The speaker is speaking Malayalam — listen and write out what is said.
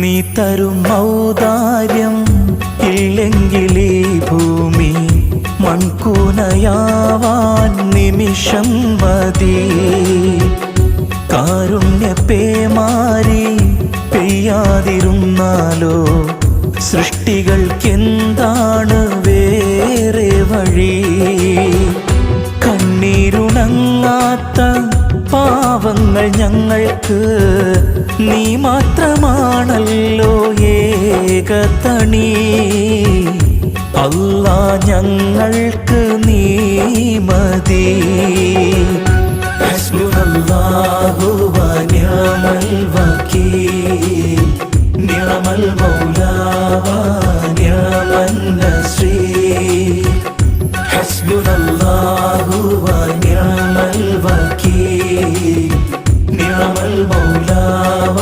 നീ തരും ഔദാര്യം ഇല്ലെങ്കിലീ ഭൂമി മൺകൂനയാവാൻ നിമിഷം മതി. കാരുണ്യപ്പേമാരി പെയ്യാതിരുന്നാലോ സൃഷ്ടികൾക്കെന്താണ് വേറെ വഴി? കണ്ണീരുണങ്ങാത്ത പാവങ്ങൾ ഞങ്ങൾക്ക് നീ മാത്രമാണല്ലോ ഏകതണി. അല്ലാ ഞങ്ങൾക്ക് നീ മതി. ഹസ്ബുനല്ലാഹു വ നിഅമൽ വകീൽ, നിഅമൽ മൗലാ വ നിഅമൻ നസീർ. ഹസ്ബുനല്ലാഹു വ നിഅമൽ വകീൽ, നിഅമൽ മൗലാ വ